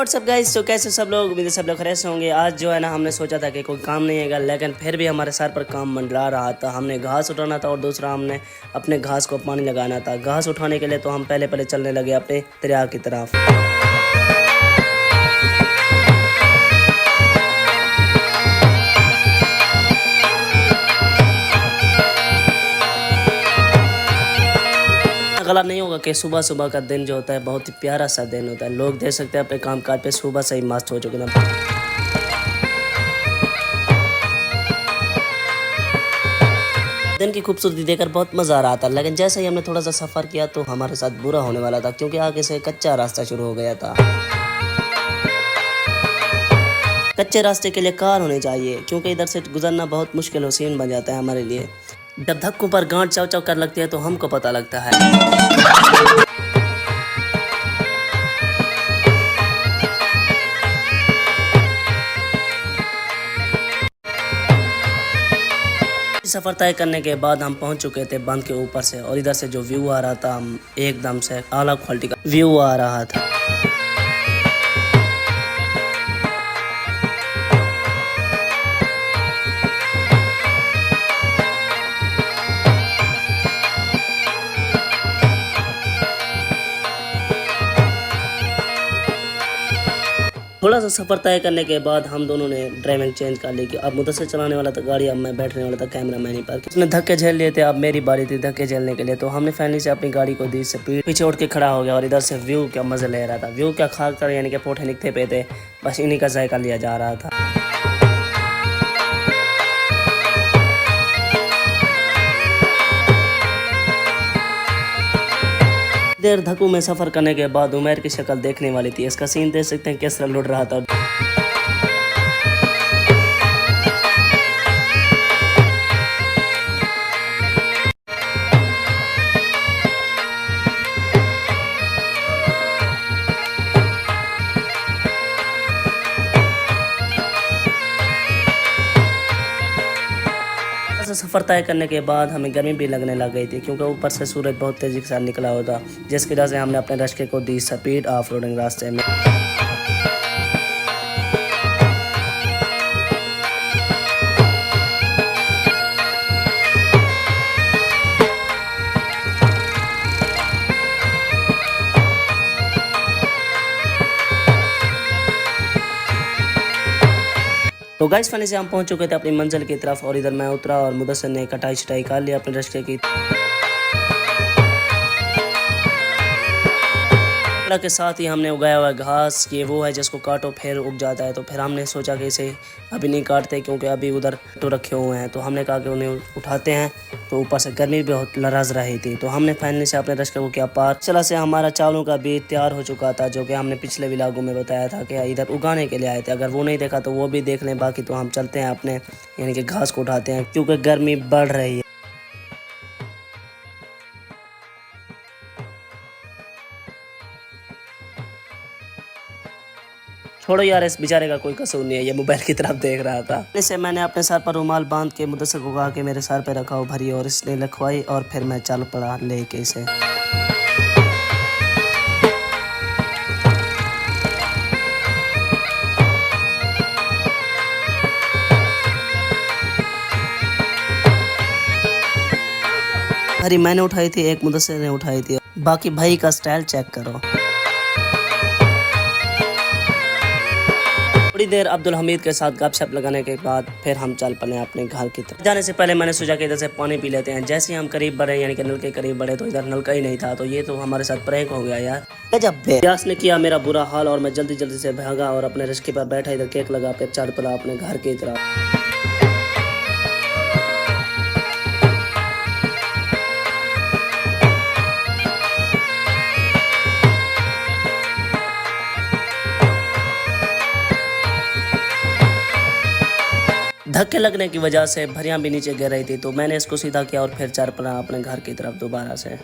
WhatsApp guys, तो कैसे सब लोग? उम्मीद है सब लोग खैरियत से होंगे। आज जो है ना, हमने सोचा था कि कोई काम नहीं है, लेकिन फिर भी हमारे सर पर काम मंडरा रहा था। हमने घास उठाना था और दूसरा हमने अपने घास को पानी लगाना था। घास उठाने के लिए तो हम पहले चलने लगे अपने दरिया की तरफ। गलत नहीं होगा कि सुबह सुबह का दिन जो होता है बहुत ही प्यारा सा दिन होता है। लोग देख सकते हैं अपने काम काज पे सुबह से ही मस्त हो चुके हैं। दिन की खूबसूरती देखकर बहुत मज़ा आ रहा था, लेकिन जैसे ही हमने थोड़ा सा सफ़र किया तो हमारे साथ बुरा होने वाला था, क्योंकि आगे से कच्चा रास्ता शुरू हो गया था। कच्चे रास्ते के लिए कार होनी चाहिए, क्योंकि इधर से गुजरना बहुत मुश्किल सीन बन जाता है हमारे लिए। जब धक्कों पर गांठ चाव चाव कर लगती है तो हमको पता लगता है। सफर तय करने के बाद हम पहुंच चुके थे बंद के ऊपर से, और इधर से जो व्यू आ रहा था, हम एकदम से आला क्वालिटी का व्यू आ रहा था। थोड़ा सा सफ़र तय करने के बाद हम दोनों ने ड्राइविंग चेंज कर ली कि अब मुदस्सिर चलाने वाला था गाड़ी, अब मैं बैठने वाला था कैमरा मैन पर। उसने धक्के झेल लिए थे, अब मेरी बारी थी धक्के झेलने के लिए। तो हमने फाइनली से अपनी गाड़ी को दी से पीछे उठ के खड़ा हो गया, और इधर से व्यू क्या मज़े ले रहा था। व्यू क्या खा कर यानी कि पोठे निकते पे थे, बस इन्हीं का जायका लिया जा रहा था। देर धक्कों में सफ़र करने के बाद उमर की शक्ल देखने वाली थी। इसका सीन देख सकते हैं किस तरह लुट रहा था। सफ़र तय करने के बाद हमें गर्मी भी लगने लग गई थी, क्योंकि ऊपर से सूरज बहुत तेज़ी के साथ निकला होता, जिसकी वजह से हमने अपने रश्के को दी स्पीड ऑफ रोडिंग रास्ते में। तो गाइस फाइनली से हम पहुंच चुके थे अपनी मंजिल की तरफ, और इधर मैं उतरा और मुदस्सिर ने कटाई छटाई कर लिया अपने रश्के की। के साथ ही हमने उगाया हुआ घास, ये वो है जिसको काटो फिर उग जाता है। तो फिर हमने सोचा कि इसे अभी नहीं काटते, क्योंकि अभी उधर तो रखे हुए हैं। तो हमने कहा कि उन्हें उठाते हैं, तो ऊपर से गर्मी भी बहुत लरज रही थी। तो हमने फाइनली से अपने रश्के को किया पार। चला से हमारा चावलों का बीज तैयार हो चुका था, जो कि हमने पिछले व्लॉगों में बताया था कि इधर उगाने के लिए आए थे। अगर वो नहीं देखा तो वो भी देख लें। बाकी तो हम चलते हैं अपने यानी कि घास को उठाते हैं, क्योंकि गर्मी बढ़ रही है। छोड़ो यार, इस बेचारे का कोई कसूर नहीं है, ये मोबाइल की तरफ देख रहा था। इससे मैंने अपने सर पर रुमाल बांध के मुदस्सिर को कहा कि मेरे सर पे रखा हो भरी, और इसने लिखवाई, और फिर मैं चल पड़ा लेके इसे। भरी मैंने उठाई थी, एक मुदस्सिर ने उठाई थी। बाकी भाई का स्टाइल चेक करो। थोड़ी देर अब्दुल हमीद के साथ गपशप लगाने के बाद फिर हम चल पड़े अपने घर की तरफ। जाने से पहले मैंने सोचा कि इधर से पानी पी लेते हैं। जैसे ही हम करीब बढ़े यानी कि नल के करीब बढ़े, तो इधर नलका ही नहीं था। तो ये तो हमारे साथ प्रैंक हो गया यार। गजब व्यास ने किया मेरा बुरा हाल, और मैं जल्दी से भागा और अपने रिश्के पर बैठा इधर केक लगा के चल पड़ा अपने घर की तरफ। धक्के लगने की वजह से भरियां भी नीचे गिर रही थी, तो मैंने इसको सीधा किया और फिर चल पड़ा अपने घर की तरफ दोबारा से।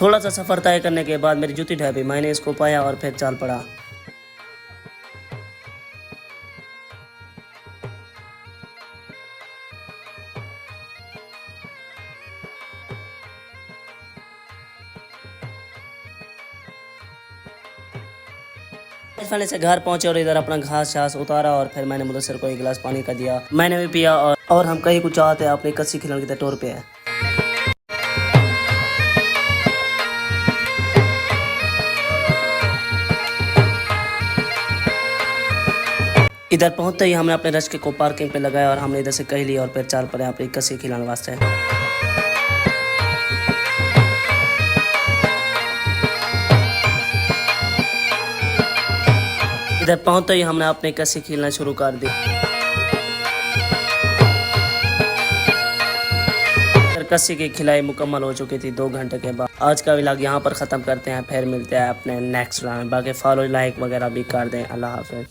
थोड़ा सा सफ़र तय करने के बाद मेरी जूती ढह गई। मैंने इसको पाया और फिर चल पड़ा। पहले से घर पहुंचे और इधर अपना घास छास उतारा और फिर मैंने मुदस्सिर को एक गिलास पानी का दिया, मैंने भी पिया। और हम कहीं कुछ चाहते हैं अपनी कस्सी खिलाने की टूर पे है। इधर पहुंचते ही हमने अपने रश्के को पार्किंग पे लगाया और हमने इधर से कह लिया और फिर चाल पड़े अपनी कस्सी खिलाने वास्ते। इधर पहुंचते ही हमने अपनी कस्सी खिलाना शुरू कर दी। कस्सी की खिलाई मुकम्मल हो चुकी थी 2 घंटे के बाद। आज का व्लॉग यहाँ पर ख़त्म करते हैं, फिर मिलते हैं अपने नेक्स्ट व्लॉग में। बाकी फॉलो लाइक वगैरह भी कर दें। अल्लाह हाफ़िज़।